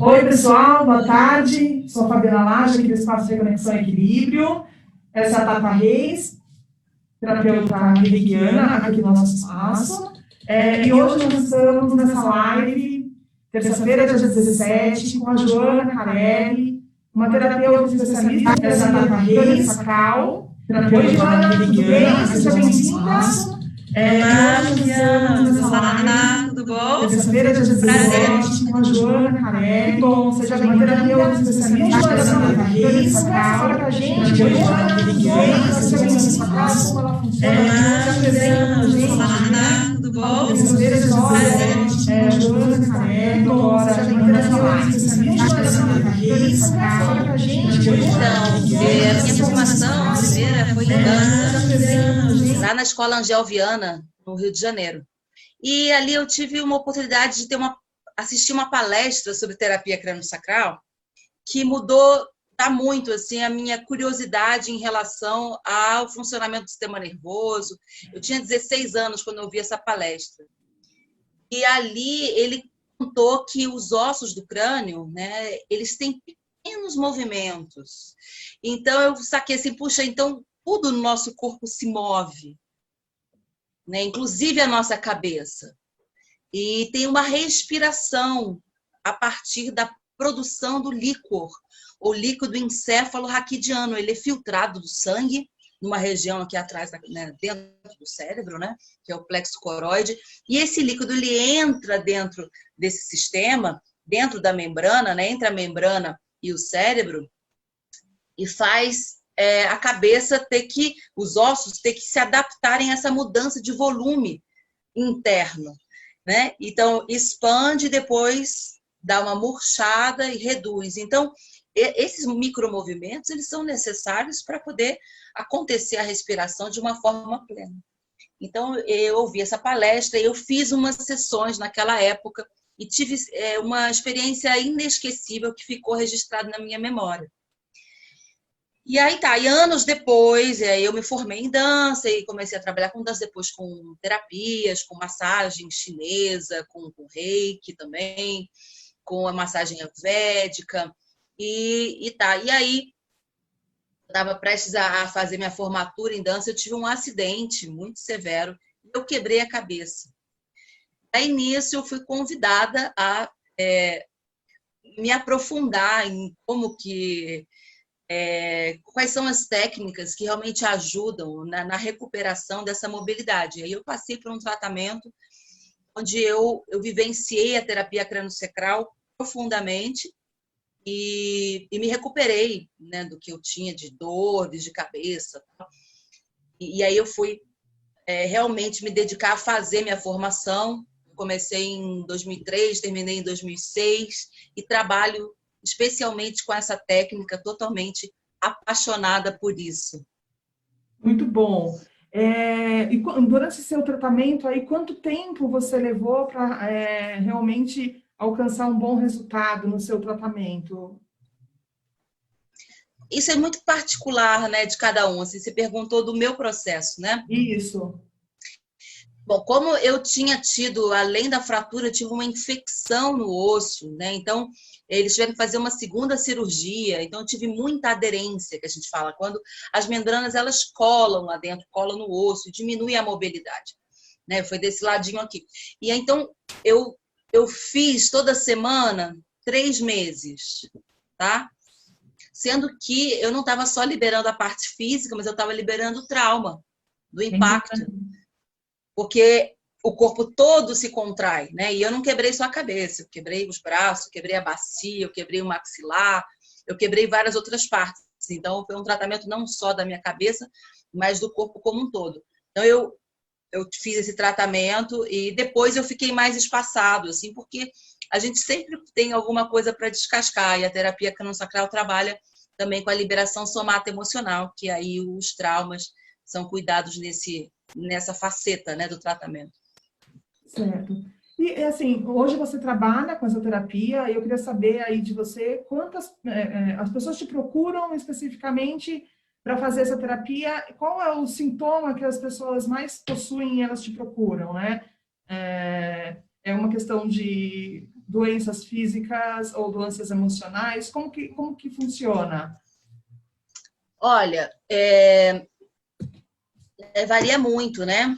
Oi, pessoal, boa tarde. Sou a Fabiana Laje, aqui do Espaço de Reconexão e Equilíbrio. Essa é a Tata Reis, terapeuta reikiana, aqui no nosso espaço. E hoje nós estamos nessa live, terça-feira, dia 17, com a Joana Carelli, uma terapeuta especialista em Tata Reis, Sacral, terapeuta reikiana, seja bem-vinda. Olá, Fabiana, tudo bom? Terça-feira, dia 17, com a Joana Carelli. Bom, seja bem-vinda, especialista em Tata Reis, Sacral, fala pra gente, Joana, seja bem-vinda, como ela funciona, Olá, tudo bom? terça-feira, dia 17, Joana Carelli, seja bem-vinda nessa live, especialista em Tata Reis, Sacral, fala pra gente, Então, a minha formação primeira foi em dança, lá na Escola Angel Viana, no Rio de Janeiro. E ali eu tive uma oportunidade de assistir uma palestra sobre terapia crânio-sacral, que mudou muito assim, a minha curiosidade em relação ao funcionamento do sistema nervoso. Eu tinha 16 anos quando eu vi essa palestra. E ali ele contou que os ossos do crânio, né, eles têm pequenos movimentos. Então eu saquei assim, puxa, então tudo no nosso corpo se move, né, inclusive a nossa cabeça. E tem uma respiração a partir da produção do líquor, o líquido encéfalo raquidiano. Ele é filtrado do sangue, numa região aqui atrás, né, dentro do cérebro, né, que é o plexo coroide, e esse líquido ele entra dentro desse sistema, dentro da membrana, né, entre a membrana e o cérebro, e faz a cabeça os ossos ter que se adaptarem a essa mudança de volume interno, né? Então expande e depois dá uma murchada e reduz. Então esses micromovimentos eles são necessários para poder acontecer a respiração de uma forma plena. Então eu ouvi essa palestra, eu fiz umas sessões naquela época e tive uma experiência inesquecível que ficou registrada na minha memória. E aí tá, e anos depois, eu me formei em dança e comecei a trabalhar com dança, depois com terapias, com massagem chinesa, com reiki também, com a massagem ayurvédica, e aí eu estava prestes a fazer minha formatura em dança, eu tive um acidente muito severo, eu quebrei a cabeça. Aí nisso eu fui convidada a me aprofundar em como que quais são as técnicas que realmente ajudam na recuperação dessa mobilidade. Aí eu passei por um tratamento onde eu vivenciei a terapia crânio-sacral profundamente e me recuperei, né, do que eu tinha de dores de cabeça. E aí eu fui realmente me dedicar a fazer minha formação. Comecei em 2003, terminei em 2006 e trabalho especialmente com essa técnica, totalmente apaixonada por isso. Muito bom. E durante seu tratamento, aí, quanto tempo você levou para realmente alcançar um bom resultado no seu tratamento? Isso é muito particular, né, de cada um. Assim, você perguntou do meu processo, né? Isso. Bom, como eu tinha tido, além da fratura, eu tive uma infecção no osso, né? Então, eles tiveram que fazer uma segunda cirurgia. Então, eu tive muita aderência, que a gente fala, quando as membranas, elas colam lá dentro, colam no osso, e diminui a mobilidade, né? Foi desse ladinho aqui. E então, eu fiz toda semana 3 meses, tá? Sendo que eu não estava só liberando a parte física, mas eu estava liberando o trauma do impacto. Porque o corpo todo se contrai, né? E eu não quebrei só a cabeça, eu quebrei os braços, eu quebrei a bacia, eu quebrei o maxilar, eu quebrei várias outras partes. Então, foi um tratamento não só da minha cabeça, mas do corpo como um todo. Então, eu fiz esse tratamento e depois eu fiquei mais espaçado, assim, porque a gente sempre tem alguma coisa para descascar e a terapia crânio-sacral trabalha também com a liberação somatoemocional, que aí os traumas são cuidados nessa faceta, né, do tratamento. Certo. E assim, hoje você trabalha com essa terapia e eu queria saber aí de você quantas as pessoas te procuram especificamente para fazer essa terapia, qual é o sintoma que as pessoas mais possuem e elas te procuram, né? É uma questão de doenças físicas ou doenças emocionais? Como que funciona? Olha, varia muito, né?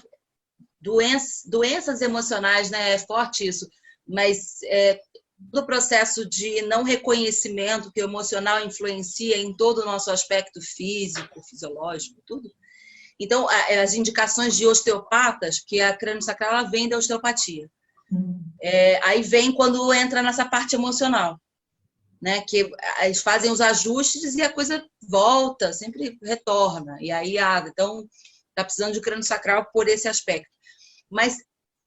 Doenças emocionais, né? É forte isso, mas do processo de não reconhecimento que o emocional influencia em todo o nosso aspecto físico, fisiológico, tudo. Então, as indicações de osteopatas, que a crânio-sacral ela vem da osteopatia. Aí vem quando entra nessa parte emocional, né? Que eles fazem os ajustes e a coisa volta, sempre retorna. E aí, então, está precisando de crânio-sacral por esse aspecto. Mas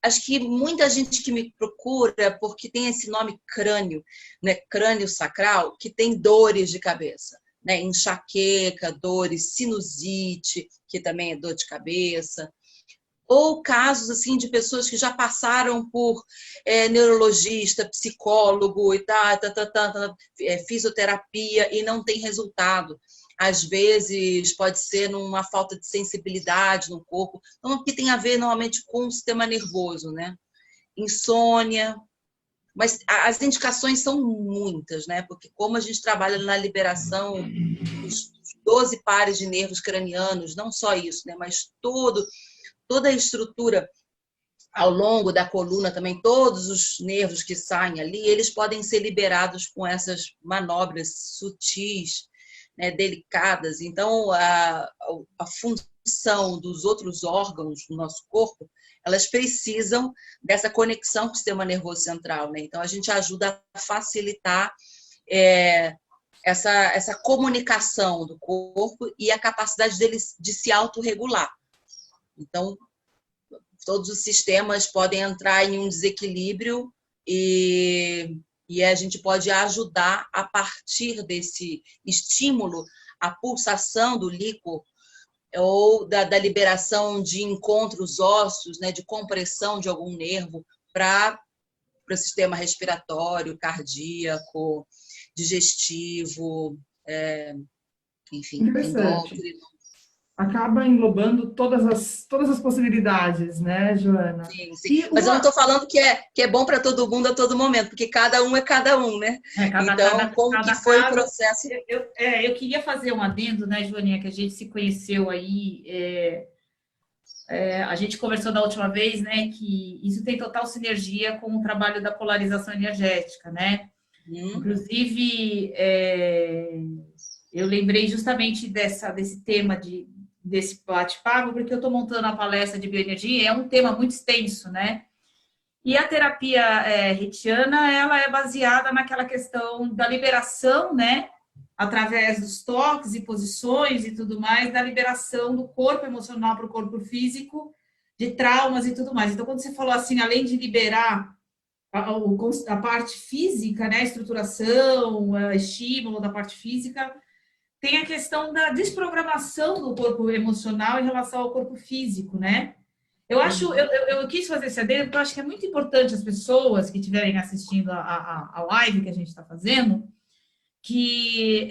acho que muita gente que me procura, porque tem esse nome crânio, né? Crânio sacral, que tem dores de cabeça, né? Enxaqueca, dores, sinusite, que também é dor de cabeça. Ou casos assim de pessoas que já passaram por neurologista, psicólogo e fisioterapia e não tem resultado. Às vezes pode ser numa falta de sensibilidade no corpo, então, que tem a ver normalmente com o sistema nervoso, né? Insônia, mas as indicações são muitas, né? Porque como a gente trabalha na liberação dos 12 pares de nervos cranianos, não só isso, né? Mas toda a estrutura ao longo da coluna também, todos os nervos que saem ali, eles podem ser liberados com essas manobras sutis, né, delicadas. Então, a função dos outros órgãos do nosso corpo, elas precisam dessa conexão com o sistema nervoso central, né? Então, a gente ajuda a facilitar essa comunicação do corpo e a capacidade dele de se autorregular. Então, todos os sistemas podem entrar em um desequilíbrio e a gente pode ajudar a partir desse estímulo, a pulsação do líquor ou da liberação de encontros ósseos, né, de compressão de algum nervo para o sistema respiratório, cardíaco, digestivo, enfim, endócrino. Acaba englobando todas as possibilidades, né, Joana? Sim. Mas eu não estou falando que é bom para todo mundo a todo momento, porque cada um é cada um, né? Então, como que foi o processo? Eu queria fazer um adendo, né, Joaninha, que a gente se conheceu aí, a gente conversou da última vez, né, que isso tem total sinergia com o trabalho da polarização energética, né? Inclusive, eu lembrei justamente desse tema desse bate-papo, porque eu estou montando a palestra de bioenergia, é um tema muito extenso, né? E a terapia reikiana, ela é baseada naquela questão da liberação, né? Através dos toques e posições e tudo mais, da liberação do corpo emocional para o corpo físico, de traumas e tudo mais. Então, quando você falou assim, além de liberar a parte física, né? A estruturação, o estímulo da parte física, tem a questão da desprogramação do corpo emocional em relação ao corpo físico, né? Eu quis fazer esse adendo porque eu acho que é muito importante as pessoas que estiverem assistindo a live que a gente está fazendo, que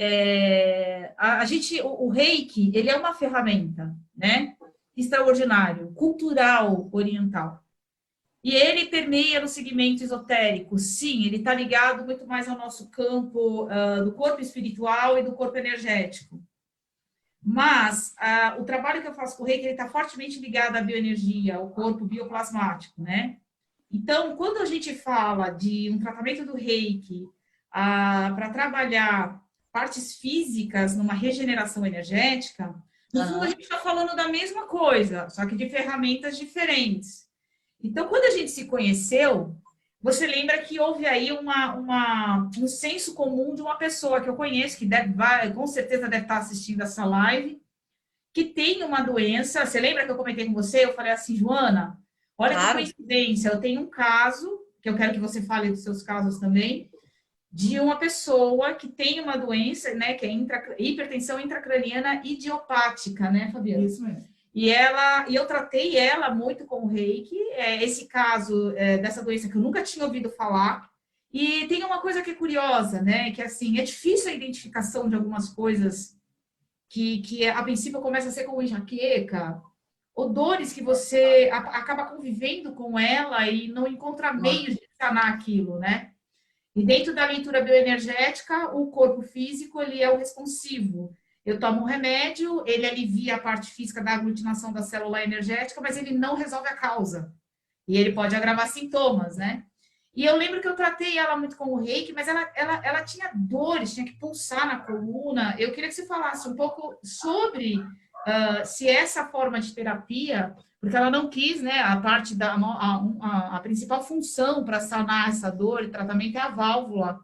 o Reiki, ele é uma ferramenta, né? Extraordinário, cultural, oriental. E ele permeia no segmento esotérico. Sim, ele está ligado muito mais ao nosso campo do corpo espiritual e do corpo energético. Mas o trabalho que eu faço com o Reiki, ele está fortemente ligado à bioenergia, ao corpo bioplasmático, né? Então, quando a gente fala de um tratamento do Reiki para trabalhar partes físicas numa regeneração energética, no fundo a gente está falando da mesma coisa, só que de ferramentas diferentes. Então, quando a gente se conheceu, você lembra que houve aí um senso comum de uma pessoa que eu conheço, que com certeza deve estar assistindo essa live, que tem uma doença. Você lembra que eu comentei com você? Eu falei assim, Joana, olha que coincidência, eu tenho um caso, que eu quero que você fale dos seus casos também, de uma pessoa que tem uma doença, né, que é hipertensão intracraniana idiopática, né, Fabiana? Isso mesmo. E eu tratei ela muito com o Reiki, esse caso dessa doença que eu nunca tinha ouvido falar. E tem uma coisa que é curiosa, né? Que assim, é difícil a identificação de algumas coisas que a princípio começa a ser como enxaqueca, ou dores que você acaba convivendo com ela e não encontra meios de sanar aquilo, né? E dentro da leitura bioenergética, o corpo físico ele é o responsivo. Eu tomo um remédio, ele alivia a parte física da aglutinação da célula energética, mas ele não resolve a causa. E ele pode agravar sintomas, né? E eu lembro que eu tratei ela muito com o reiki, mas ela tinha dores, tinha que pulsar na coluna. Eu queria que você falasse um pouco sobre se essa forma de terapia, porque ela não quis, né? A parte a principal função para sanar essa dor e tratamento é a válvula,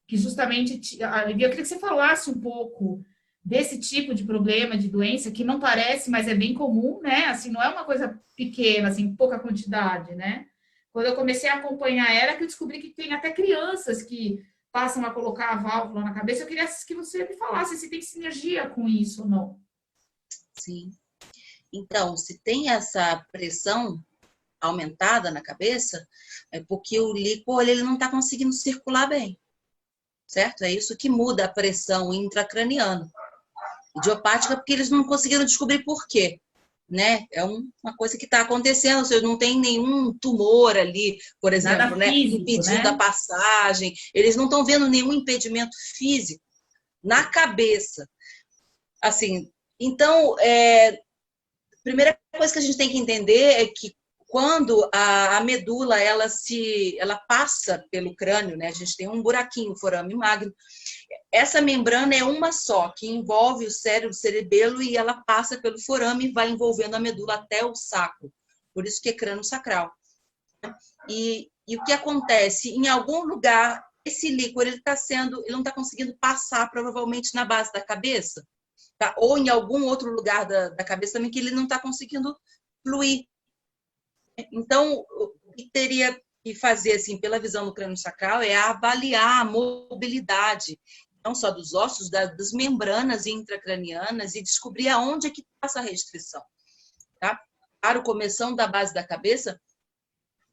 que justamente alivia. Eu queria que você falasse um pouco desse tipo de problema, de doença, que não parece, mas é bem comum, né? Assim, não é uma coisa pequena, assim, pouca quantidade, né? Quando eu comecei a acompanhar ela, que eu descobri que tem até crianças que passam a colocar a válvula na cabeça. Eu queria que você me falasse se tem sinergia com isso ou não. Sim. Então, se tem essa pressão aumentada na cabeça, é porque o líquor ele não está conseguindo circular bem, certo? É isso que muda a pressão intracraniana. Idiopática, porque eles não conseguiram descobrir por quê, né? É uma coisa que está acontecendo, ou seja, não tem nenhum tumor ali, por exemplo, né? Físico, Impedindo a passagem, eles não estão vendo nenhum impedimento físico na cabeça. Assim, então, a primeira coisa que a gente tem que entender é que quando a medula ela passa pelo crânio, né? A gente tem um buraquinho, forame magno. Essa membrana é uma só, que envolve o cérebro, o cerebelo, e ela passa pelo forame e vai envolvendo a medula até o sacro. Por isso que é crânio sacral. E o que acontece? Em algum lugar, esse líquor ele não está conseguindo passar, provavelmente na base da cabeça, tá? Ou em algum outro lugar da cabeça também, que ele não está conseguindo fluir. Então, o que teria que fazer, assim, pela visão do crânio sacral, é avaliar a mobilidade, não só dos ossos, das membranas intracranianas, e descobrir aonde é que está essa restrição. Tá? Para o começão da base da cabeça,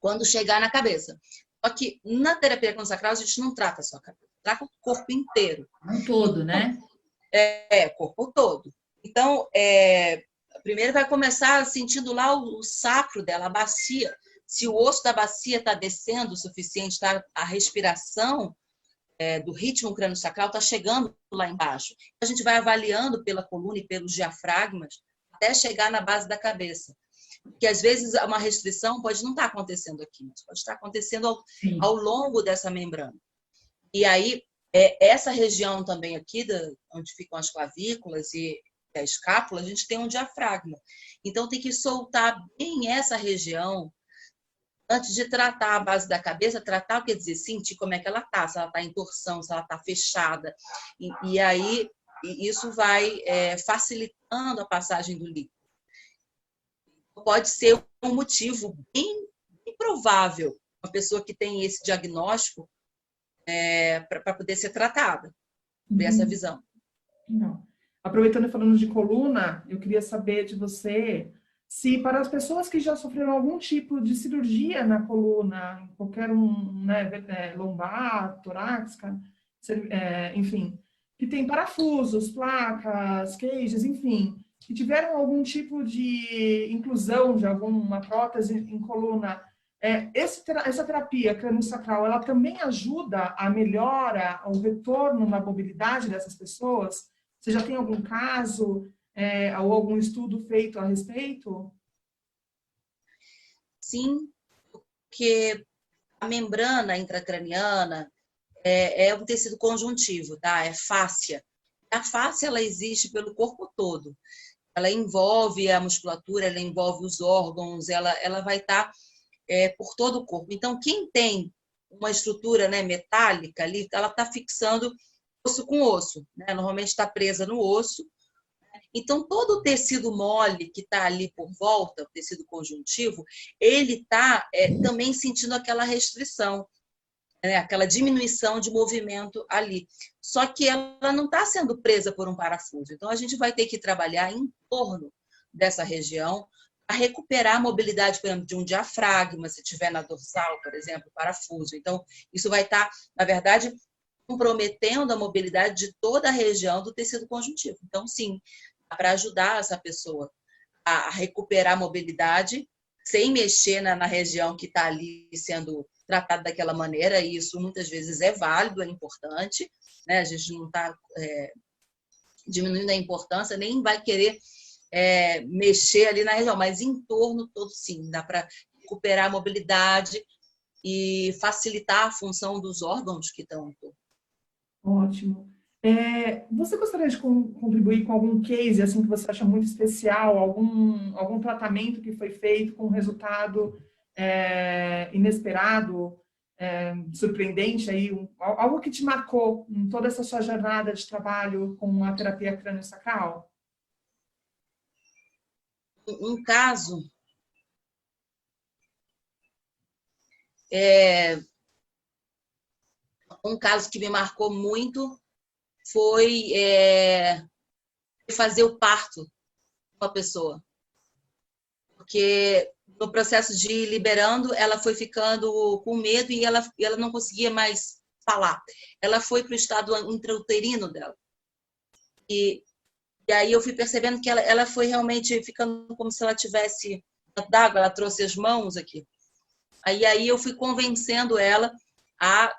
quando chegar na cabeça. Só que na terapia crânio-sacral a gente não trata só a cabeça, trata o corpo inteiro. Um todo, né? Corpo todo. Então, primeiro vai começar sentindo lá o sacro dela, a bacia. Se o osso da bacia está descendo o suficiente, tá? A respiração do ritmo crânio-sacral está chegando lá embaixo. A gente vai avaliando pela coluna e pelos diafragmas até chegar na base da cabeça. Porque às vezes uma restrição pode não estar acontecendo aqui, mas pode estar acontecendo ao longo dessa membrana. E aí, essa região também aqui, onde ficam as clavículas e a escápula, a gente tem um diafragma. Então, tem que soltar bem essa região antes de tratar a base da cabeça. Tratar quer dizer sentir como é que ela está, se ela está em torção, se ela está fechada. E aí, isso vai facilitando a passagem do líquido. Pode ser um motivo bem provável, uma pessoa que tem esse diagnóstico para poder ser tratada, dessa visão. Não. Aproveitando e falando de coluna, eu queria saber de você se para as pessoas que já sofreram algum tipo de cirurgia na coluna, qualquer né, lombar, torácica, enfim, que tem parafusos, placas, queixos, enfim, que tiveram algum tipo de inclusão de alguma prótese em coluna, essa terapia crânio-sacral, ela também ajuda a melhora, o retorno na mobilidade dessas pessoas? Você já tem algum caso ou algum estudo feito a respeito? Sim, porque a membrana intracraniana é um tecido conjuntivo, tá? É fáscia. A fáscia, ela existe pelo corpo todo. Ela envolve a musculatura, ela envolve os órgãos, ela vai estar por todo o corpo. Então, quem tem uma estrutura, né, metálica ali, ela está fixando osso com osso, né? Normalmente está presa no osso. Então, todo o tecido mole que está ali por volta, o tecido conjuntivo, ele está também sentindo aquela restrição, né? Aquela diminuição de movimento ali. Só que ela não está sendo presa por um parafuso. Então, a gente vai ter que trabalhar em torno dessa região para recuperar a mobilidade, por exemplo, de um diafragma, se tiver na dorsal, por exemplo, parafuso. Então, isso vai estar, na verdade, comprometendo a mobilidade de toda a região do tecido conjuntivo. Então, sim, dá para ajudar essa pessoa a recuperar a mobilidade sem mexer na região que está ali sendo tratado daquela maneira, e isso muitas vezes é válido, é importante, né? A gente não está diminuindo a importância, nem vai querer mexer ali na região, mas em torno todo sim, dá para recuperar a mobilidade e facilitar a função dos órgãos que estão em torno. Ótimo. Você gostaria de contribuir com algum case assim que você acha muito especial, algum tratamento que foi feito com um resultado inesperado, surpreendente aí, algo que te marcou em toda essa sua jornada de trabalho com a terapia crânio-sacral? Um caso que me marcou muito foi fazer o parto com a pessoa. Porque no processo de ir liberando, ela foi ficando com medo e ela não conseguia mais falar. Ela foi para o estado intrauterino dela. E aí eu fui percebendo que ela foi realmente ficando como se ela tivesse d'água, ela trouxe as mãos aqui. Aí eu fui convencendo ela a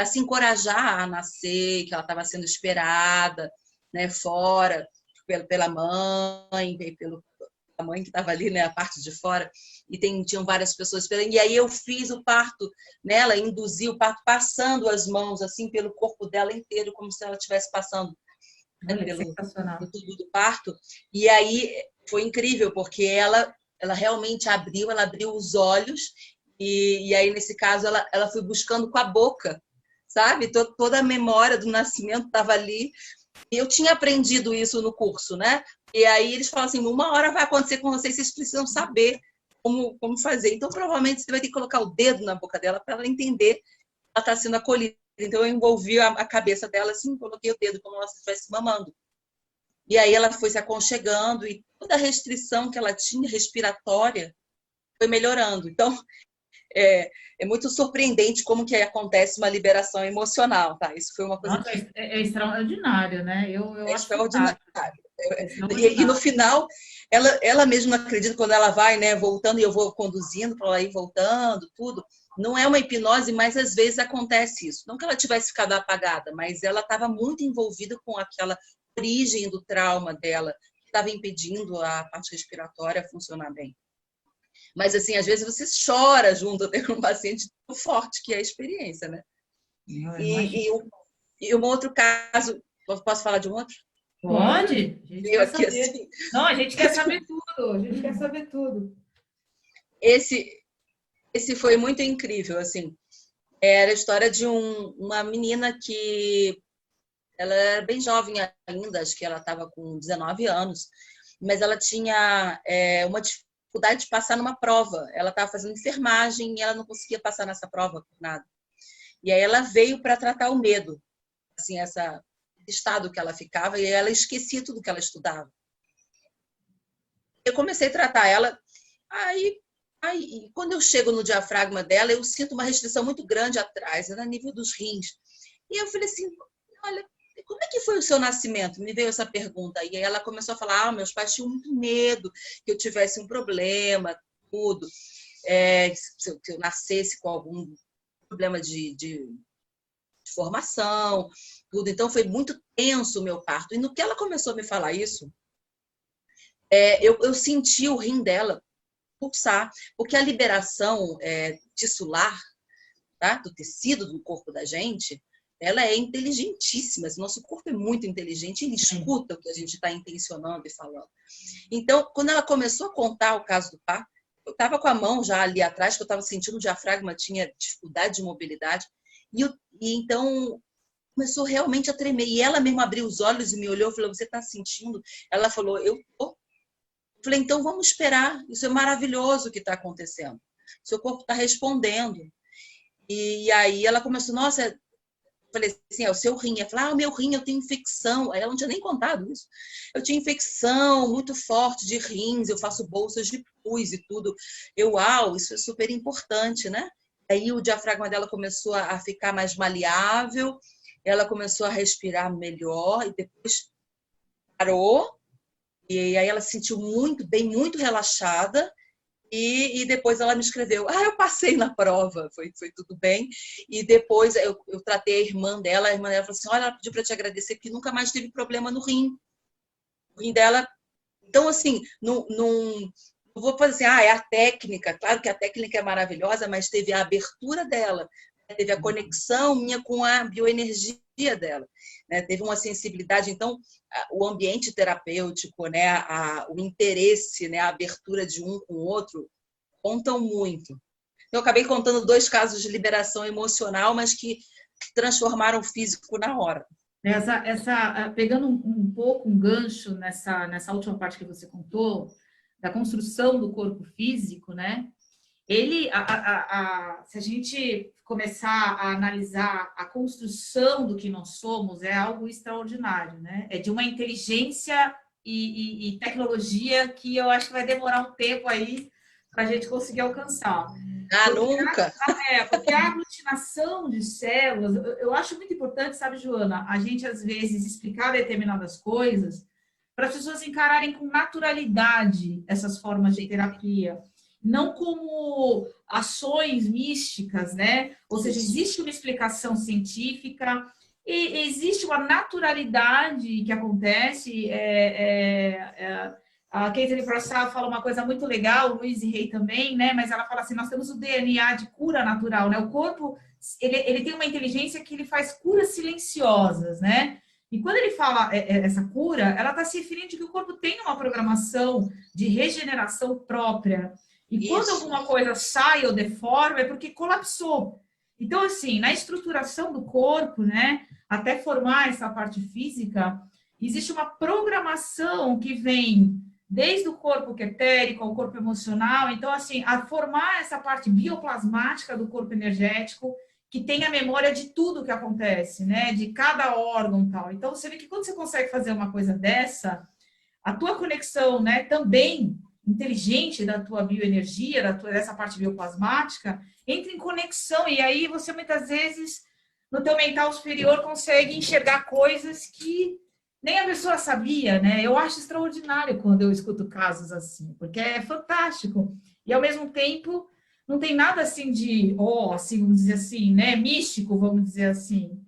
se encorajar a nascer, que ela estava sendo esperada, né, fora, pela mãe, pela mãe que estava ali, né, a parte de fora, e tinham várias pessoas esperando. E aí eu fiz o parto nela, induzi o parto passando as mãos assim pelo corpo dela inteiro, como se ela estivesse passando pelo tubo do parto. E aí foi incrível, porque ela realmente abriu os olhos, e aí, nesse caso, ela foi buscando com a boca, sabe? Toda a memória do nascimento estava ali. E eu tinha aprendido isso no curso, né? E aí eles falam assim, uma hora vai acontecer com vocês, vocês precisam saber como fazer. Então, provavelmente, você vai ter que colocar o dedo na boca dela para ela entender que ela está sendo acolhida. Então, eu envolvi a cabeça dela assim, coloquei o dedo como se estivesse mamando. E aí ela foi se aconchegando e toda a restrição que ela tinha, respiratória, foi melhorando. Então, é muito surpreendente como que acontece uma liberação emocional, tá? Isso foi uma coisa. Nossa, é extraordinário, né? Eu é acho extraordinário. extraordinário. E no final, ela mesma acredita quando ela vai, né, voltando, e eu vou conduzindo para ela ir voltando, tudo. Não é uma hipnose, mas às vezes acontece isso. Não que ela tivesse ficado apagada, mas ela estava muito envolvida com aquela origem do trauma dela, que estava impedindo a parte respiratória funcionar bem. Mas, assim, às vezes você chora junto com um paciente tão forte que é a experiência, né? E um outro caso, posso falar de um outro? Pode? A gente Eu quer aqui, saber. assim. Não, a gente quer saber tudo. A gente quer saber tudo. Esse foi muito incrível, assim. Era a história de uma menina que ela era bem jovem ainda, acho que ela estava com 19 anos, mas ela tinha uma dificuldade de passar numa prova. Ela estava fazendo enfermagem e ela não conseguia passar nessa prova por nada. E aí ela veio para tratar o medo, assim, esse estado que ela ficava, e ela esquecia tudo que ela estudava. Eu comecei a tratar ela, aí quando eu chego no diafragma dela, eu sinto uma restrição muito grande atrás, no nível dos rins. E eu falei assim, olha, como é que foi o seu nascimento? Me veio essa pergunta. E aí ela começou a falar, meus pais tinham muito medo que eu tivesse um problema, tudo. Se eu nascesse com algum problema de formação, tudo. Então, foi muito tenso o meu parto. E no que ela começou a me falar isso, eu senti o rim dela pulsar, porque a liberação tissular, tá, do tecido do corpo da gente, ela é inteligentíssima. Nosso corpo é muito inteligente, ele escuta o que a gente está intencionando e falando. Então, quando ela começou a contar o caso do parto, eu estava com a mão já ali atrás, que eu estava sentindo o diafragma, tinha dificuldade de mobilidade, e então começou realmente a tremer. E ela mesma abriu os olhos e me olhou e falou, você está sentindo? Ela falou, eu tô. Eu falei, então vamos esperar, isso é maravilhoso o que está acontecendo. Seu corpo está respondendo. E aí ela começou, nossa, eu falei assim, o seu rim. Ela falou, o meu rim, eu tenho infecção. Aí ela não tinha nem contado isso. Eu tinha infecção muito forte de rins, eu faço bolsas de pus e tudo. Isso é super importante, né? Aí o diafragma dela começou a ficar mais maleável, ela começou a respirar melhor e depois parou. E aí ela se sentiu muito bem, muito relaxada. E depois ela me escreveu, eu passei na prova, foi tudo bem. E depois eu tratei a irmã dela falou assim, olha, ela pediu para te agradecer que nunca mais teve problema no rim. O rim dela... Então, assim, não vou fazer assim, é a técnica. Claro que a técnica é maravilhosa, mas teve a abertura dela, teve a conexão minha com a bioenergia dela, né? Teve uma sensibilidade. Então, o ambiente terapêutico, né? O interesse, né? A abertura de um com o outro contam muito. Então, eu acabei contando 2 casos de liberação emocional, mas que transformaram o físico na hora. Pegando um pouco um gancho nessa última parte que você contou, da construção do corpo físico, né? Se a gente começar a analisar a construção do que nós somos, é algo extraordinário, né? É de uma inteligência e tecnologia que eu acho que vai demorar um tempo aí para a gente conseguir alcançar. Nunca! Porque a aglutinação de células, eu acho muito importante, sabe, Joana, a gente às vezes explicar determinadas coisas para as pessoas encararem com naturalidade essas formas de terapia, não como ações místicas, né? Ou seja, existe uma explicação científica e existe uma naturalidade que acontece. A Caitlin Prossal fala uma coisa muito legal, o Luiz Rey também, né? Mas ela fala assim, nós temos o DNA de cura natural, né? O corpo, ele tem uma inteligência que ele faz curas silenciosas, né? E quando ele fala essa cura, ela está se referindo que o corpo tem uma programação de regeneração própria. E quando alguma coisa sai ou deforma, é porque colapsou. Então, assim, na estruturação do corpo, né? Até formar essa parte física, existe uma programação que vem desde o corpo etérico ao corpo emocional. Então, assim, a formar essa parte bioplasmática do corpo energético, que tem a memória de tudo que acontece, né? De cada órgão e tal. Então, você vê que quando você consegue fazer uma coisa dessa, a tua conexão, né, também inteligente da tua bioenergia, dessa parte bioplasmática, entra em conexão. E aí você, muitas vezes, no teu mental superior, consegue enxergar coisas que nem a pessoa sabia, né? Eu acho extraordinário quando eu escuto casos assim, porque é fantástico. E, ao mesmo tempo, não tem nada assim de, assim, vamos dizer assim, né? Místico, vamos dizer assim.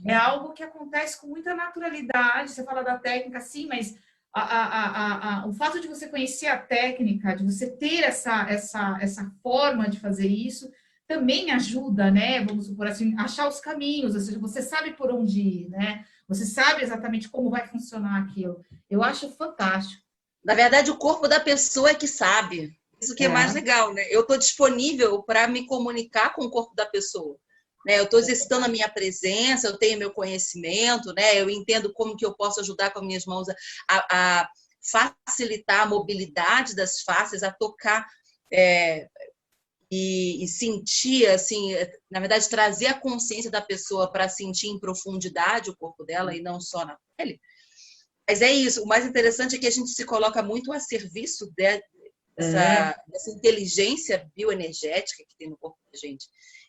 É algo que acontece com muita naturalidade. Você fala da técnica, sim, mas o fato de você conhecer a técnica, de você ter essa forma de fazer isso, também ajuda, né? Vamos supor assim, achar os caminhos, ou seja, você sabe por onde ir, né? Você sabe exatamente como vai funcionar aquilo. Eu acho fantástico. Na verdade, o corpo da pessoa é que sabe. Isso que é mais legal, né? Eu estou disponível para me comunicar com o corpo da pessoa. Né? Eu estou exercitando a minha presença, eu tenho meu conhecimento, né? Eu entendo como que eu posso ajudar com as minhas mãos a facilitar a mobilidade das faces, a tocar e sentir, assim, na verdade, trazer a consciência da pessoa para sentir em profundidade o corpo dela e não só na pele. Mas é isso, o mais interessante é que a gente se coloca muito a serviço dessa inteligência bioenergética que tem no corpo da gente.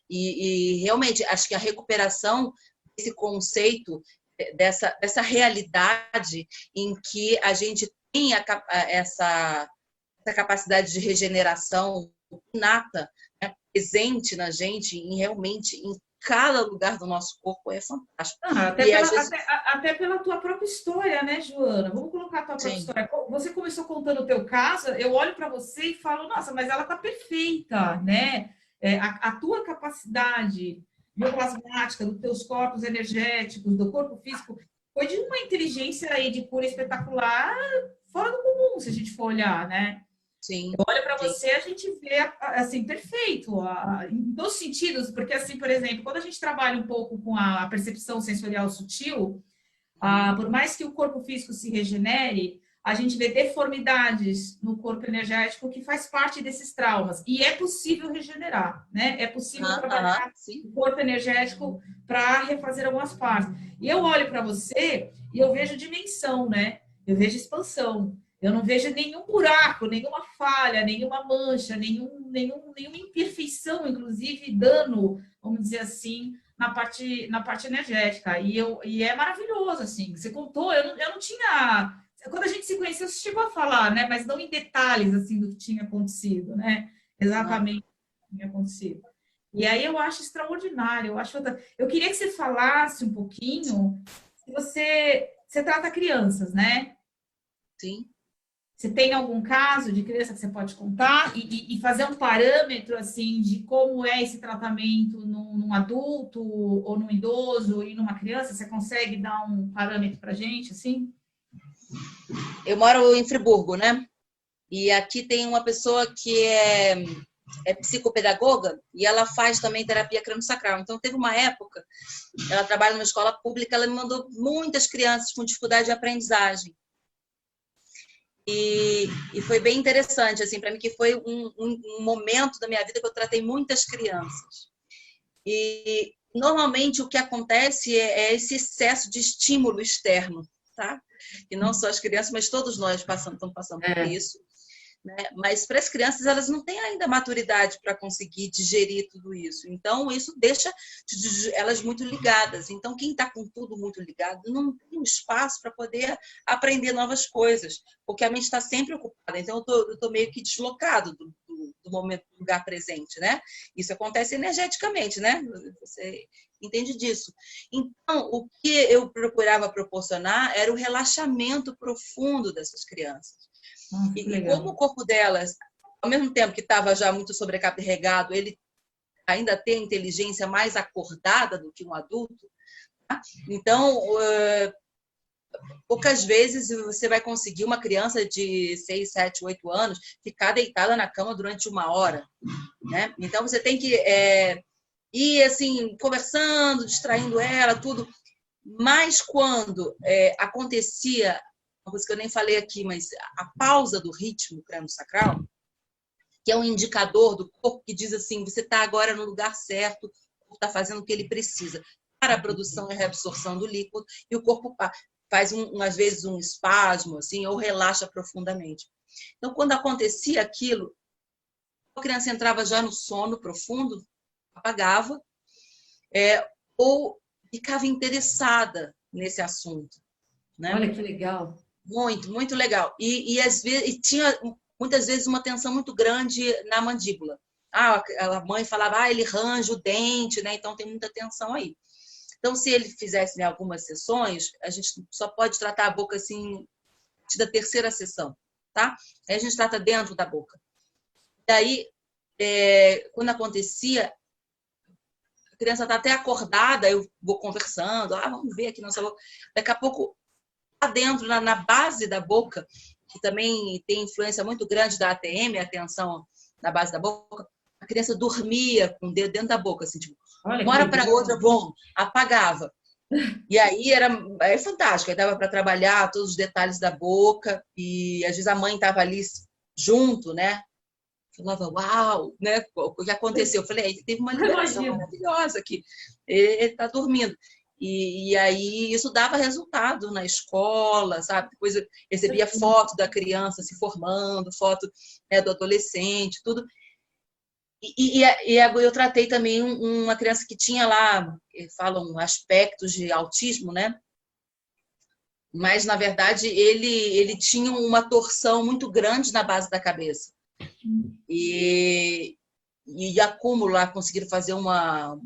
E realmente, acho que a recuperação desse conceito, dessa realidade em que a gente tem essa capacidade de regeneração inata, né, presente na gente, realmente em cada lugar do nosso corpo, é fantástico. Até pela tua própria história, né, Joana? Vamos colocar a tua própria história. Você começou contando o teu caso, eu olho para você e falo, nossa, mas ela está perfeita, né? A tua capacidade bioplasmática, dos teus corpos energéticos, do corpo físico, foi de uma inteligência aí de cura espetacular, fora do comum, se a gente for olhar, né? Sim. Eu olho para você, a gente vê, assim, perfeito, em todos os sentidos, porque, assim, por exemplo, quando a gente trabalha um pouco com a percepção sensorial sutil, por mais que o corpo físico se regenere, a gente vê deformidades no corpo energético que faz parte desses traumas. E é possível regenerar, né? É possível trabalhar o corpo energético para refazer algumas partes. E eu olho para você e eu vejo dimensão, né? Eu vejo expansão. Eu não vejo nenhum buraco, nenhuma falha, nenhuma mancha, nenhuma imperfeição, inclusive dano, vamos dizer assim, na parte energética. E é maravilhoso, assim. Você contou, eu não tinha... quando a gente se conheceu, você chegou a falar, né? Mas não em detalhes, assim, do que tinha acontecido, né? Exatamente o que tinha acontecido. E aí eu acho extraordinário. Eu queria que você falasse um pouquinho, se você trata crianças, né? Sim. Você tem algum caso de criança que você pode contar e fazer um parâmetro assim de como é esse tratamento num adulto ou num idoso e numa criança? Você consegue dar um parâmetro para a gente assim? Eu moro em Friburgo, né? E aqui tem uma pessoa que é psicopedagoga e ela faz também terapia crânio-sacral. Então, teve uma época, ela trabalha numa escola pública, ela me mandou muitas crianças com dificuldade de aprendizagem. E foi bem interessante, assim, para mim, que foi um momento da minha vida que eu tratei muitas crianças. E, normalmente, o que acontece é esse excesso de estímulo externo, tá? E não só as crianças, mas todos nós estamos passando por isso. Né? Mas para as crianças, elas não têm ainda maturidade para conseguir digerir tudo isso. Então, isso deixa elas muito ligadas. Então, quem está com tudo muito ligado não tem espaço para poder aprender novas coisas, porque a mente está sempre ocupada. Então, eu estou meio que deslocado do momento, do lugar presente, né? Isso acontece energeticamente, né? Você entende disso. Então, o que eu procurava proporcionar era o relaxamento profundo dessas crianças. E como o corpo delas, ao mesmo tempo que estava já muito sobrecarregado, ele ainda tem a inteligência mais acordada do que um adulto. Tá? Então, poucas vezes você vai conseguir uma criança de 6, 7, 8 anos ficar deitada na cama durante 1 hora. Né? Então, você tem que ir assim, conversando, distraindo ela, tudo. Mas quando acontecia, uma coisa que eu nem falei aqui, mas a pausa do ritmo crânio-sacral, que é um indicador do corpo que diz assim, você está agora no lugar certo, o corpo está fazendo o que ele precisa para a produção e reabsorção do líquido, e o corpo faz, às vezes, um espasmo, assim, ou relaxa profundamente. Então, quando acontecia aquilo, a criança entrava já no sono profundo, apagava, ou ficava interessada nesse assunto. Né? Olha que legal. Muito, muito legal. E às vezes, tinha muitas vezes uma tensão muito grande na mandíbula. A mãe falava, ele range o dente, né? Então tem muita tensão aí. Então, se ele fizesse, né, algumas sessões, a gente só pode tratar a boca assim, da terceira sessão, tá? Aí a gente trata dentro da boca. Daí, quando acontecia, a criança está até acordada, eu vou conversando, vamos ver aqui nossa boca. Daqui a pouco, lá dentro, na base da boca, que também tem influência muito grande da ATM, a tensão na base da boca, a criança dormia com o dedo dentro da boca, assim, tipo, uma hora para outra, bom, apagava. E aí era fantástico, aí dava para trabalhar todos os detalhes da boca, e às vezes a mãe estava ali junto, né? Falava, uau, né? O que aconteceu? Eu falei, teve uma liberação maravilhosa aqui, ele está dormindo. E aí isso dava resultado na escola, sabe? Depois eu recebia foto da criança se formando, foto, né, do adolescente, tudo. E eu tratei também uma criança que tinha lá, falam aspectos de autismo, né? Mas, na verdade, ele tinha uma torção muito grande na base da cabeça. E acúmulo lá, conseguiram fazer uma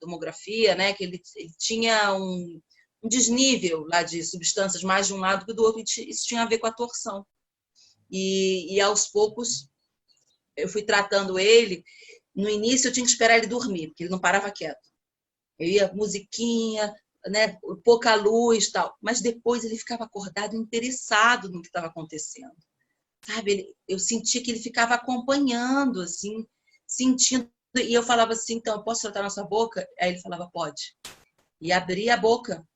tomografia, né, que ele tinha um desnível lá de substâncias mais de um lado que do outro, e isso tinha a ver com a torção. E aos poucos eu fui tratando ele. No início eu tinha que esperar ele dormir, porque ele não parava quieto. Eu ia musiquinha, né, pouca luz, tal, mas depois ele ficava acordado, interessado no que estava acontecendo. Sabe, eu sentia que ele ficava acompanhando, assim, sentindo. E eu falava assim, então, posso tratar na sua boca? Aí ele falava, pode. E abria a boca,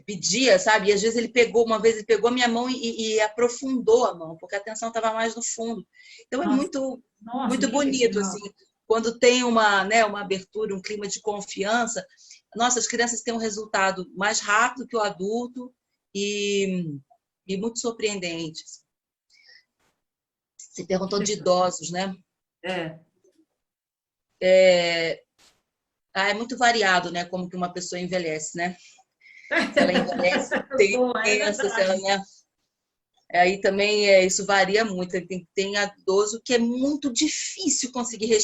pedia, sabe? E às vezes uma vez ele pegou a minha mão e aprofundou a mão, porque a tensão estava mais no fundo. Então é muito bonito, assim, quando tem uma abertura, um clima de confiança. Nossas crianças têm um resultado mais rápido que o adulto e muito surpreendente. Você perguntou de idosos, né? É muito variado, né? Como que uma pessoa envelhece, né? Se ela envelhece Boa, é tensa, se ela, verdade. né? Aí também isso varia muito. Tem idoso que é muito difícil conseguir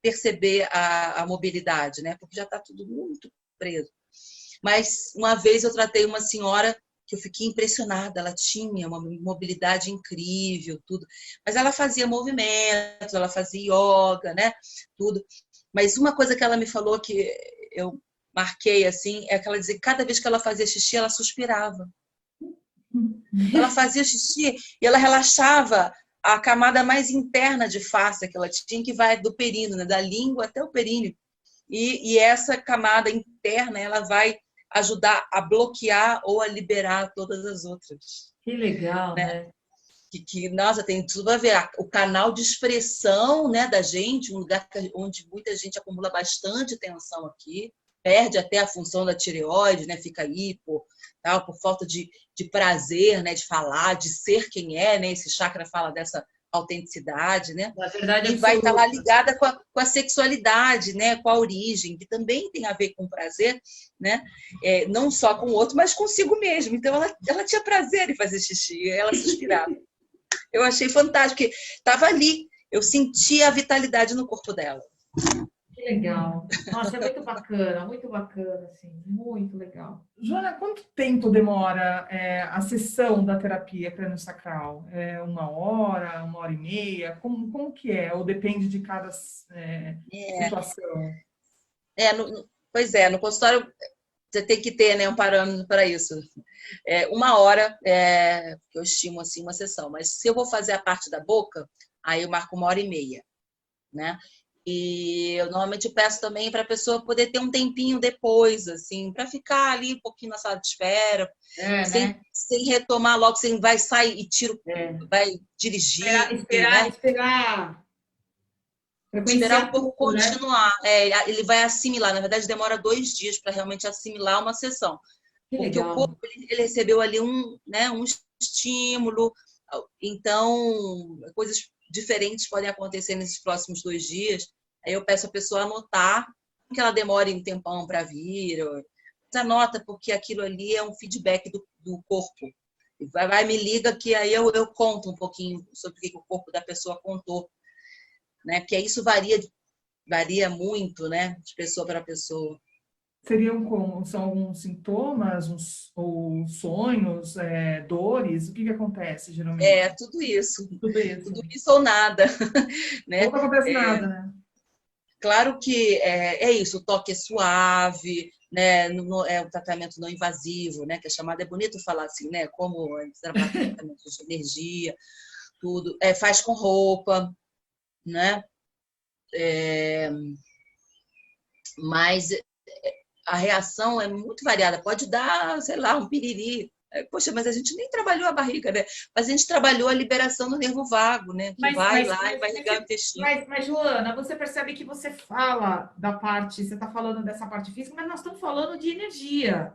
perceber a mobilidade, né? Porque já está tudo muito preso. Mas uma vez eu tratei uma senhora que eu fiquei impressionada. Ela tinha uma mobilidade incrível, tudo. Mas ela fazia movimentos, ela fazia yoga, né? Tudo. Mas uma coisa que ela me falou que eu marquei assim é que ela dizia que cada vez que ela fazia xixi, ela suspirava. Ela fazia xixi e ela relaxava a camada mais interna de face que ela tinha, que vai do períneo, né? Da língua até o períneo. E essa camada interna, ela vai ajudar a bloquear ou a liberar todas as outras. Que legal, Né? né? Nossa, tem tudo a ver. O canal de expressão, né, da gente, um lugar onde muita gente acumula bastante tensão aqui, perde até a função da tireoide, né, fica hipo, tal, por falta de prazer, né, de falar, de ser quem é, né, esse chakra fala dessa autenticidade, né? Na verdade E vai estar lá absoluta. ligada com a sexualidade, né, com a origem, que também tem a ver com prazer, né? Não só com o outro, mas consigo mesmo. Então, ela tinha prazer em fazer xixi, ela suspirava. Eu achei fantástico, porque estava ali, eu sentia a vitalidade no corpo dela. Que legal. Nossa, é muito bacana, assim, muito legal. Joana, quanto tempo demora a sessão da terapia crânio-sacral? É 1 hora e meia? Como que é? Ou depende de cada situação? Pois é, no consultório você tem que ter, né, um parâmetro para isso. 1 hora, que eu estimo assim, uma sessão. Mas se eu vou fazer a parte da boca, aí eu marco 1 hora e meia, né? E eu normalmente peço também para a pessoa poder ter um tempinho depois, assim, para ficar ali um pouquinho na sala de espera, Né? sem retomar logo, sem vai sair e tiro, É. vai dirigir, né? Esperar Esperar frequenciar um pouco tudo, né? continuar. Ele vai assimilar, na verdade, demora 2 dias para realmente assimilar uma sessão. Que Porque o legal. corpo ele recebeu ali um estímulo, então coisas diferentes podem acontecer nesses próximos 2 dias. Aí eu peço a pessoa anotar, que ela demore um tempão para vir, mas anota, porque aquilo ali é um feedback do corpo. Me liga que aí eu conto um pouquinho sobre o que o corpo da pessoa contou, né? Porque isso varia muito, né, de pessoa para pessoa. São alguns sintomas, ou sonhos, dores? O que acontece geralmente? Tudo isso. Tudo isso. Tudo isso ou nada, Ou né? não acontece nada, né? Claro que é isso, o toque é suave, né? É um tratamento não invasivo, né? Que é chamado, é bonito falar assim, né? Como tratamento de energia, tudo. Faz com roupa, né? Mas a reação é muito variada. Pode dar, sei lá, um piriri. Poxa, mas a gente nem trabalhou a barriga, né? Mas a gente trabalhou a liberação do nervo vago, né? Que vai lá e vai ligar o intestino. Mas, Joana, você percebe que você fala da parte, você está falando dessa parte física, mas nós estamos falando de energia.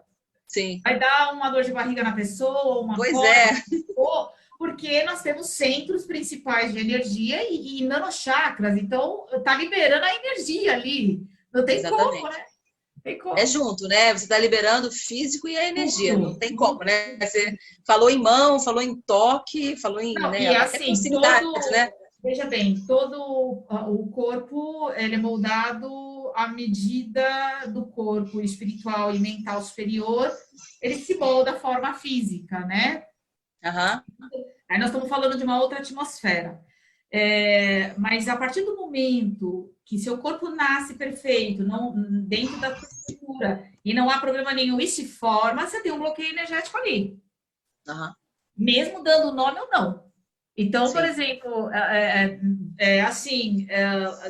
Sim. Vai dar uma dor de barriga na pessoa, uma Pois cólica, porque nós temos centros principais de energia e nanochakras, então tá liberando a energia ali. Não tem Exatamente. como, né? Tem como. É junto, né? Você está liberando o físico e a energia, Tudo. não tem como, né? Você falou em mão, falou em toque, falou em, Não, né, e até assim, proximidade, né? veja bem, todo o corpo ele é moldado à medida do corpo espiritual e mental superior, ele se molda à forma física, né? Aham. Aí nós estamos falando de uma outra atmosfera. Mas a partir do momento que seu corpo nasce perfeito, não, dentro da estrutura, e não há problema nenhum e se forma, você tem um bloqueio energético ali. Aham. Mesmo dando nome ou não. Então, por Sim. exemplo,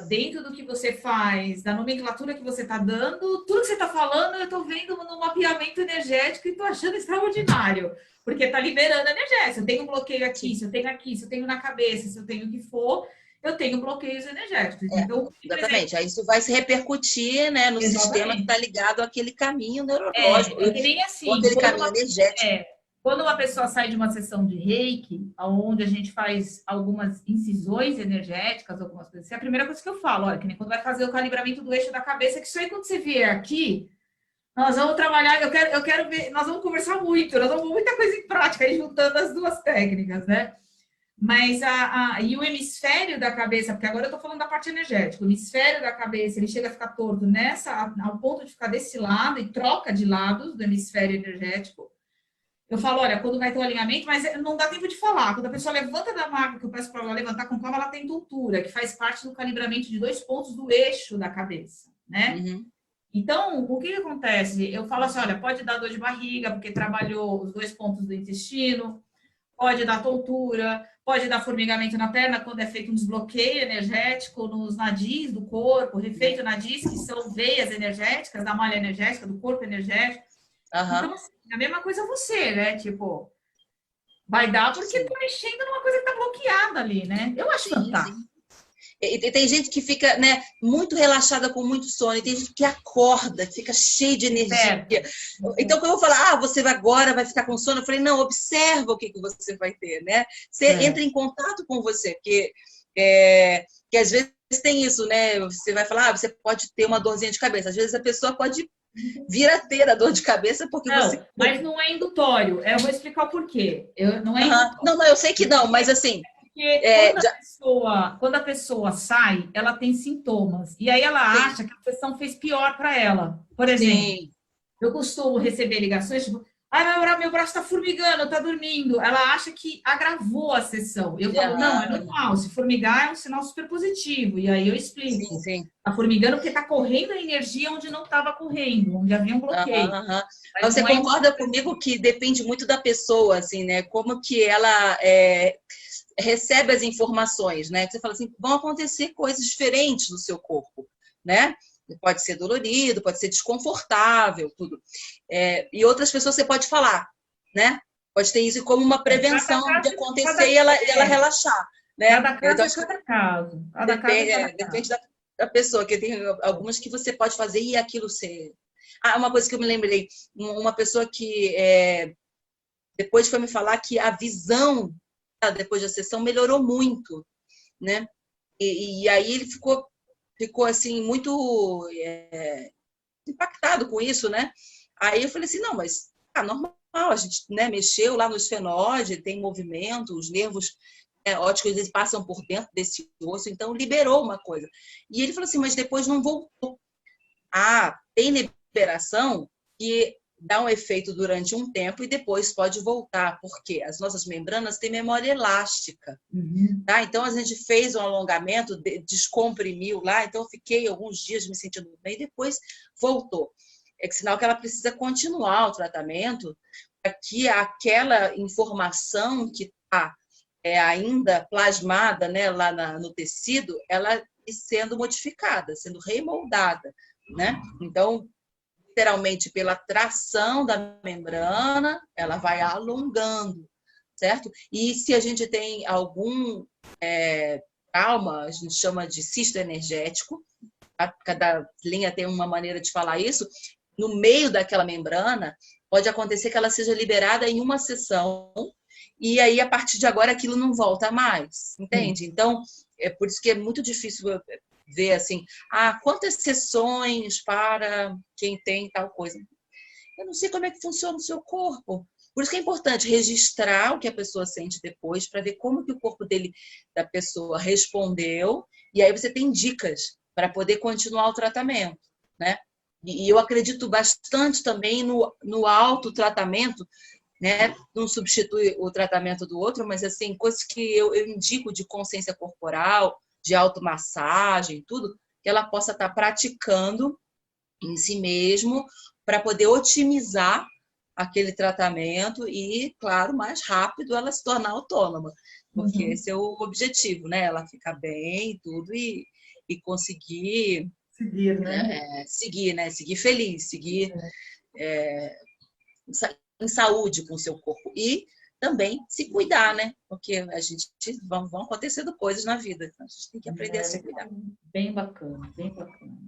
dentro do que você faz, da nomenclatura que você está dando, tudo que você está falando, eu estou vendo no mapeamento energético e estou achando extraordinário, porque está liberando energia. Se eu tenho um bloqueio aqui, se eu tenho aqui, se eu tenho na cabeça, se eu tenho o que for, eu tenho bloqueios energéticos. Então, Exatamente. Aí isso vai se repercutir, né, no sistema que está ligado àquele caminho neurológico, que nem assim, ou aquele caminho energético. Quando uma pessoa sai de uma sessão de reiki, onde a gente faz algumas incisões energéticas, algumas coisas assim, a primeira coisa que eu falo, olha, que nem quando vai fazer o calibramento do eixo da cabeça, que isso aí quando você vier aqui, Nós vamos trabalhar, eu quero ver, nós vamos conversar muito, nós vamos muita coisa em prática, aí juntando as duas técnicas, né? Mas e o hemisfério da cabeça, porque agora eu estou falando da parte energética, o hemisfério da cabeça, ele chega a ficar torto ao ponto de ficar desse lado e troca de lados do hemisfério energético. Eu falo, olha, quando vai ter o alinhamento, mas não dá tempo de falar. Quando a pessoa levanta da maca, que eu peço para ela levantar com calma, ela tem tontura, que faz parte do calibramento de 2 pontos do eixo da cabeça, né? Uhum. Então, o que acontece? Eu falo assim, olha, pode dar dor de barriga, porque trabalhou os 2 pontos do intestino, pode dar tontura, pode dar formigamento na perna quando é feito um desbloqueio energético nos nadis do corpo, refeito nadis, que são veias energéticas, da malha energética, do corpo energético. Uhum. Então, assim, a mesma coisa você, né? Tipo, vai dar porque tá mexendo numa coisa que tá bloqueada ali, né? Eu acho fantástico. Sim. E tem gente que fica, né, muito relaxada com muito sono, e tem gente que acorda, que fica cheio de energia. Então, quando eu vou falar, você agora vai ficar com sono, eu falei, não, observa o que você vai ter, né? Você entra em contato com você, porque que às vezes tem isso, né? Você vai falar, você pode ter uma dorzinha de cabeça. Às vezes a pessoa pode vir a ter a dor de cabeça porque não, você... Mas não é indutório. Eu vou explicar o porquê. Não é indutório. Não, eu sei que não, mas assim... Porque quando a pessoa sai, ela tem sintomas. E aí ela acha que a sessão fez pior para ela. Por exemplo, eu costumo receber ligações tipo, meu braço está formigando, está dormindo. Ela acha que agravou a sessão. Eu falo, não, é normal. Se formigar é um sinal super positivo. E aí eu explico. Está formigando porque está correndo a energia onde não estava correndo, onde havia um bloqueio. Você concorda comigo que depende muito da pessoa, assim, né? Como que ela... recebe as informações, né? Você fala assim, vão acontecer coisas diferentes no seu corpo, né? Pode ser dolorido, pode ser desconfortável, tudo. E outras pessoas você pode falar, né? Pode ter isso como uma prevenção de acontecer e ela relaxar, né? Cada caso é cada caso. Depende da pessoa, que tem algumas que você pode fazer e aquilo ser... uma coisa que eu me lembrei, uma pessoa que depois foi me falar que a visão depois da sessão melhorou muito, né? E aí ele ficou assim muito impactado com isso, né? Aí eu falei assim, não, mas normal, a gente, né, mexeu lá no esfenóide, tem movimento, os nervos ópticos eles passam por dentro desse osso, então liberou uma coisa. E ele falou assim, mas depois não voltou. Tem liberação que dá um efeito durante um tempo e depois pode voltar, porque as nossas membranas têm memória elástica. Tá? Então, a gente fez um alongamento, descomprimiu lá, então eu fiquei alguns dias me sentindo bem e depois voltou. É que sinal que ela precisa continuar o tratamento para que aquela informação que está ainda plasmada, né, lá no tecido, ela sendo modificada, sendo remoldada, né? Então, literalmente pela tração da membrana, ela vai alongando, certo? E se a gente tem algum trauma, a gente chama de cisto energético, cada linha tem uma maneira de falar isso, no meio daquela membrana, pode acontecer que ela seja liberada em uma sessão e aí, a partir de agora, aquilo não volta mais, entende? Então, é por isso que é muito difícil ver assim, quantas sessões para quem tem tal coisa. Eu não sei como é que funciona o seu corpo. Por isso que é importante registrar o que a pessoa sente depois, para ver como que o corpo da pessoa respondeu, e aí você tem dicas para poder continuar o tratamento, né? E eu acredito bastante também no autotratamento, né? Não substitui o tratamento do outro, mas assim, coisas que eu indico de consciência corporal, de automassagem, tudo, que ela possa estar praticando em si mesmo para poder otimizar aquele tratamento e, claro, mais rápido ela se tornar autônoma, porque esse é o objetivo, né? Ela ficar bem e tudo e conseguir seguir, né? Seguir feliz, seguir em saúde com o seu corpo e também se cuidar, né? Porque a gente vão acontecendo coisas na vida, então a gente tem que aprender a se cuidar. Bem bacana, bem bacana.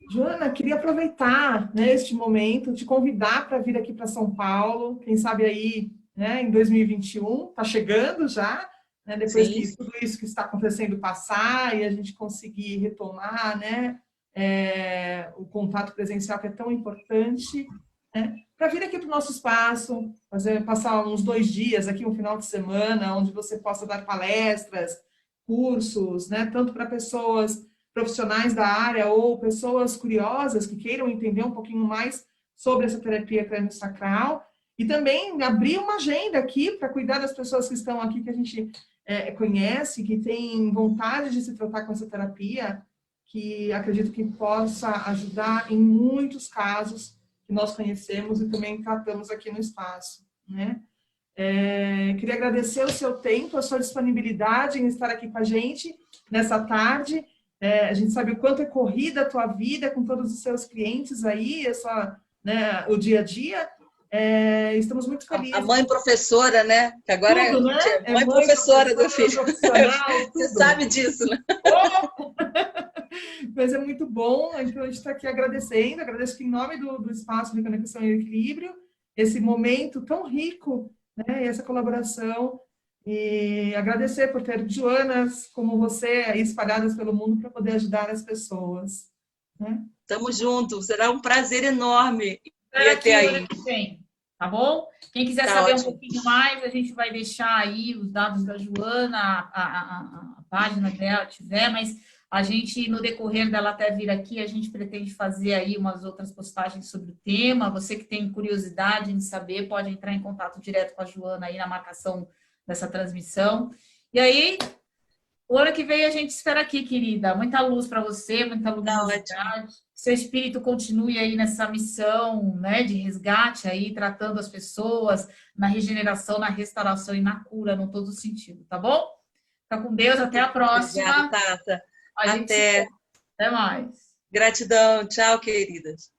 Joana, queria aproveitar, né, este momento, te convidar para vir aqui para São Paulo, quem sabe aí, né, em 2021, está chegando já, né, depois que tudo isso que está acontecendo passar e a gente conseguir retomar, né, o contato presencial que é tão importante, né? Para vir aqui para o nosso espaço, passar uns 2 dias aqui, um final de semana, onde você possa dar palestras, cursos, né? Tanto para pessoas profissionais da área ou pessoas curiosas que queiram entender um pouquinho mais sobre essa terapia crânio-sacral, e também abrir uma agenda aqui para cuidar das pessoas que estão aqui, que a gente conhece, que tem vontade de se tratar com essa terapia, que acredito que possa ajudar em muitos casos que nós conhecemos e também tratamos aqui no espaço, né? Queria agradecer o seu tempo, a sua disponibilidade em estar aqui com a gente nessa tarde. A gente sabe o quanto é corrida a tua vida com todos os seus clientes aí, né, o dia a dia. Estamos muito felizes. A mãe professora, né? Que agora tudo, né? é mãe professora do filho. Você sabe disso, né? Mas é muito bom, então a gente está aqui agradecendo, agradeço que em nome do Espaço de Conexão e Equilíbrio, esse momento tão rico, né, essa colaboração, e agradecer por ter Joanas como você aí espalhadas pelo mundo para poder ajudar as pessoas. Né? Tamo junto, será um prazer enorme ir até aí. Tá bom? Quem quiser saber um pouquinho mais, a gente vai deixar aí os dados da Joana, a página dela tiver, mas a gente, no decorrer dela até vir aqui, a gente pretende fazer aí umas outras postagens sobre o tema. Você que tem curiosidade em saber, pode entrar em contato direto com a Joana aí na marcação dessa transmissão. E aí, o ano que vem a gente espera aqui, querida. Muita luz para você, muita luminosidade. Seu espírito continue aí nessa missão, né, de resgate aí, tratando as pessoas na regeneração, na restauração e na cura, no todo sentido, tá bom? Fica com Deus, até a próxima. Obrigada, Tata. Até mais. Gratidão. Tchau, queridas.